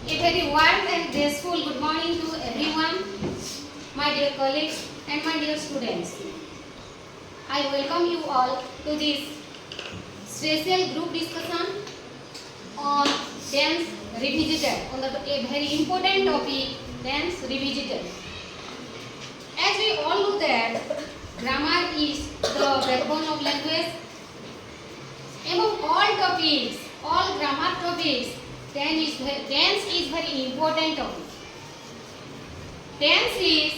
A very warm and graceful good morning to everyone, my dear colleagues and my dear students. I welcome you all to this special group discussion on tense revisited, on a very important topic, tense revisited. As we all know that grammar is the backbone of language. Among all topics, all grammar topics, tense is very important topic. Tense is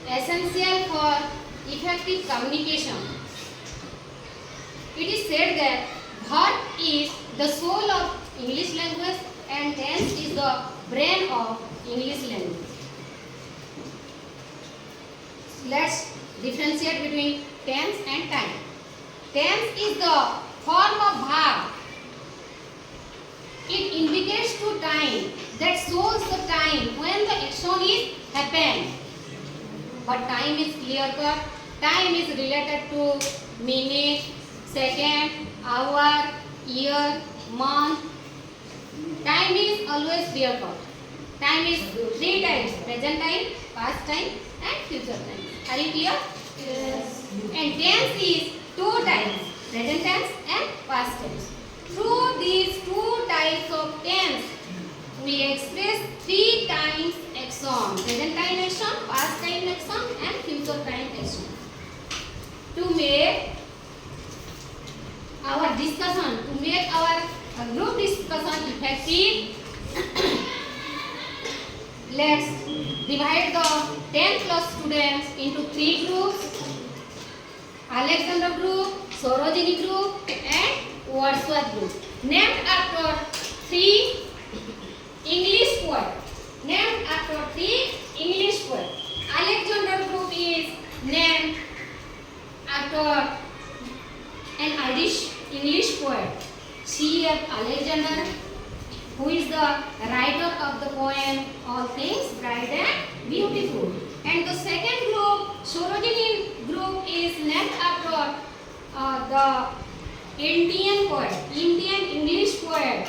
essential for effective communication. It is said that thought is the soul of English language and tense is the brain of English language. Let's differentiate between tense and time. Tense is the form of verb. It indicates to time, that shows the time when the action is happened. But time is clear cut. Time is related to minute, second, hour, year, month. Time is always clear cut. Time is three times: present time, past time, and future time. Are you clear? Yes. And tense is two times: present tense and past tense. Through these two types of tense, we express three times action: present time action, past time action, and future time action. To make our discussion, to make our group discussion effective, let's divide the 10 plus students into three groups: Alexander group, Sorojini group, and Wordsworth group, named after three English poets. Named after three English poets. Alexander group is named after an Irish English poet, C.F. Alexander, who is the writer of the poem All Things Bright and Beautiful. And the second group, Sorojini group, is named after the Indian poet, Indian English poet,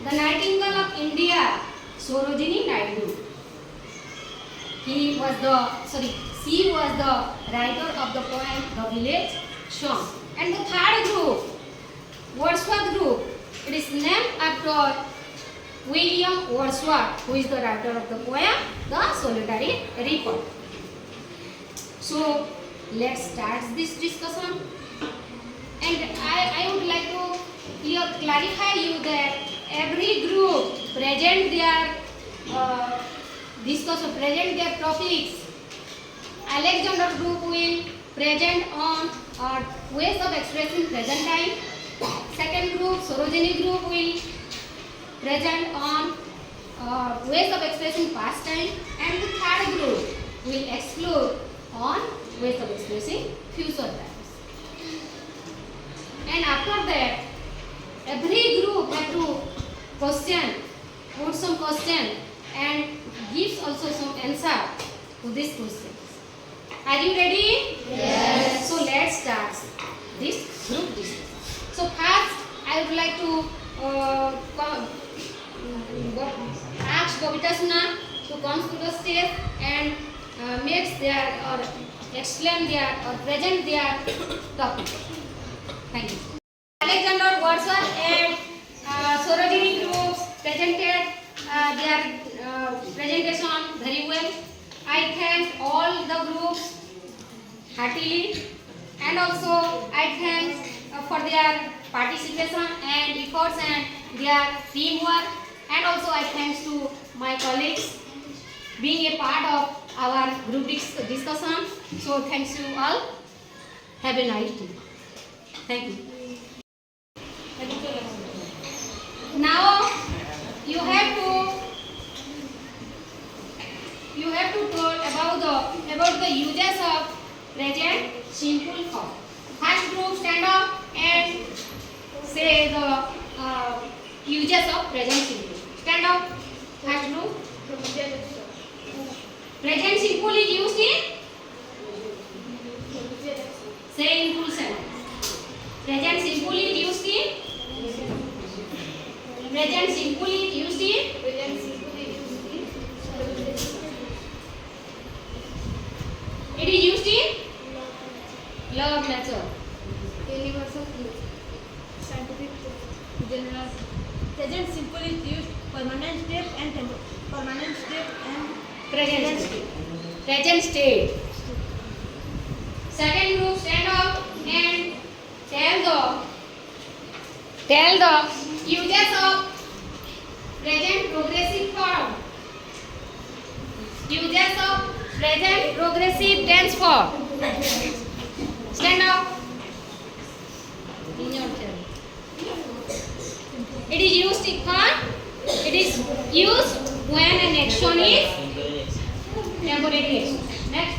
the Nightingale of India, Sorojini Naidu. She was the writer of the poem The Village Song. And the third group, Wordsworth group, it is named after William Wordsworth, who is the writer of the poem The Solitary Record. So let's start this discussion. And I would like to clarify you that every group present their present their topics. Alexander group will present on ways of expressing present time. Second group, Sorojini group, will present on ways of expressing past time. And the third group will explore on ways of expressing future time. And after that, every group have to put some question and gives also some answer to this question. Are you ready? Yes. So let's start this group discussion. So first, I would like to ask Babita Suna to come to the stage and make their or explain their or present their topic. Thank you. Alexander, Wordsworth, and Sorojini groups presented their presentation very well. I thank all the groups heartily, and also I thank for their participation and efforts and their teamwork, and also I thanks to my colleagues being a part of our group discussion. So thanks you all. Have a nice day. Thank you. Now you have to talk about the uses of present simple form. First group, stand up and say the uses of present simple. Stand up. First group. Present simple is used in say in full sentence. Present simple is used in Present simple is used in Scientific general. Present simple is used permanent state and permanent state and Present state. Present state. Second group, stand up and tell the uses of present progressive form. Uses of present progressive tense form. Stand up. In your turn. It is used when an action is temporary action. Next.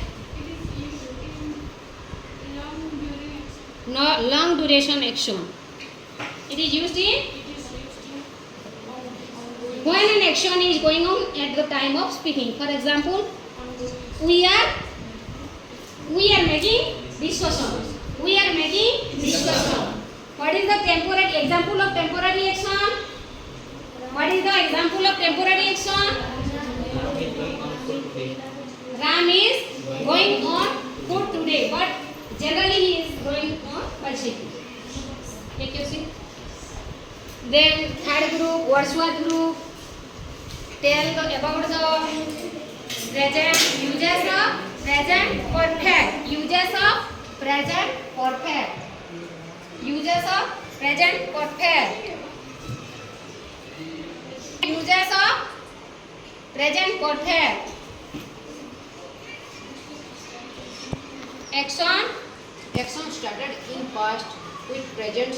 No, long duration action. It is used when an action is going on at the time of speaking. For example, we are making discussion. What is the temporary example of temporary action? What is the example of temporary action? Ram is going on foot today, but generally he is going on bicycle. Take your seat. Then third group, Wordsworth group. Tell about the present uses of present perfect. Uses of present perfect. Uses of present perfect. Uses of present perfect. Action started in past with present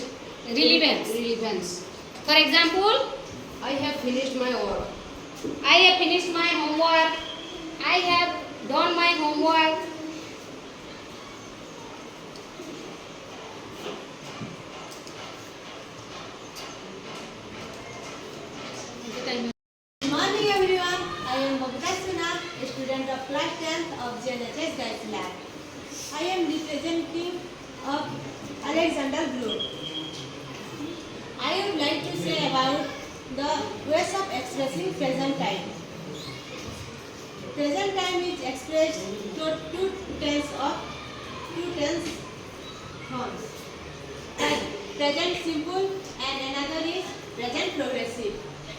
Relevance. For example, I have finished my work. I have finished my homework. I have done my homework. Good morning everyone. I am Babita Suna, a student of class 10th of GNHS Guides Lab. I am representative of Alexander Group. I would like to say about the ways of expressing present time. Present time is expressed to two tense forms. Like present simple and another is present progressive.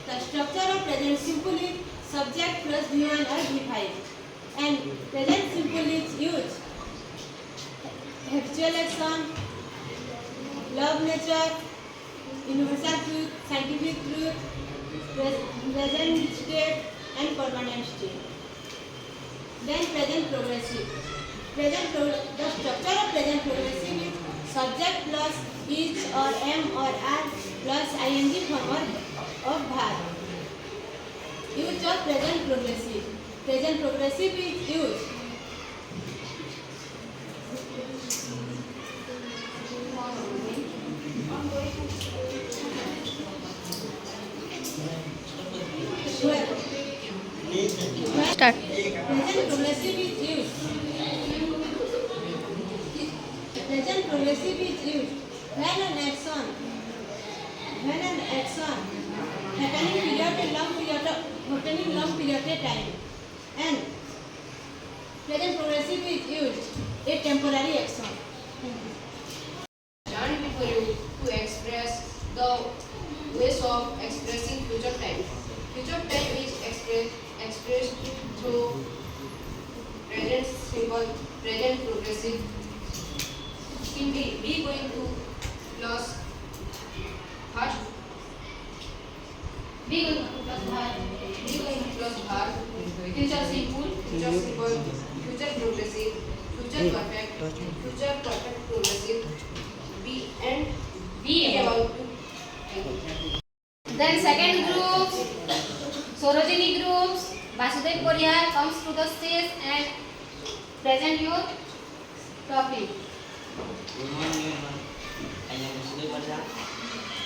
The structure of present simple is subject plus V1 or V5, and present simple is used habitual action, love nature, universal truth, scientific truth, present state and permanent state. Then present progressive. The structure of present progressive is subject plus is or am or are plus ing form of verb. Use of present progressive. Present progressive is used Start. present progressive is used. Present progressive is used when an action happening long period of time, and present progressive is used a temporary action. Learn before you to express the ways of expressing future time. Future time is expressed through present simple, present progressive. Simply be going to plus first. Be going to plus verb. Future simple, future progressive, future perfect progressive. Be and Be about to. Then second group, Sorojini groups. Vasudev Poriyar comes to the stage and present your topic. Good morning everyone. I am Vasudev Poriyar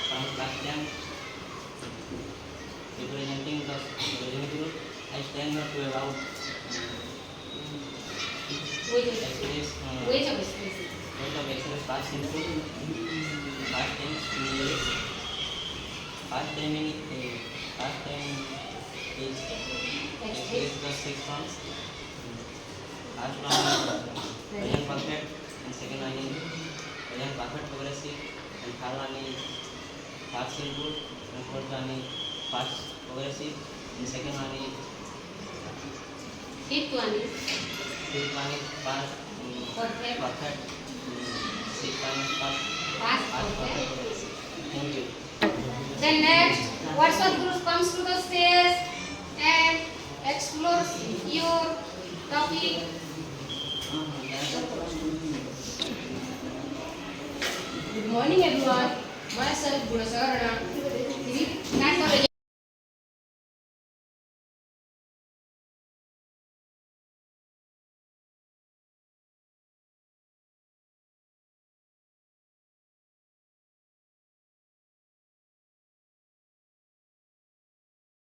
from class 10. Representing the Sorojini group, I stand up to about Wait express a minute. Word of express past simple, past tense in English. Past time is expressed the six forms. Past one is present perfect and second one is then perfect progressive and third one is partial good and fourth one is fast progressive and second one is Fifth one is fifth one is fast perfect. perfect sixth one is fast Fast perfect perfect. progressive. Thank you. Then next, Wordsworth group comes to the stage and explores your topic. Good morning everyone. Myself Gunasagarana. Start for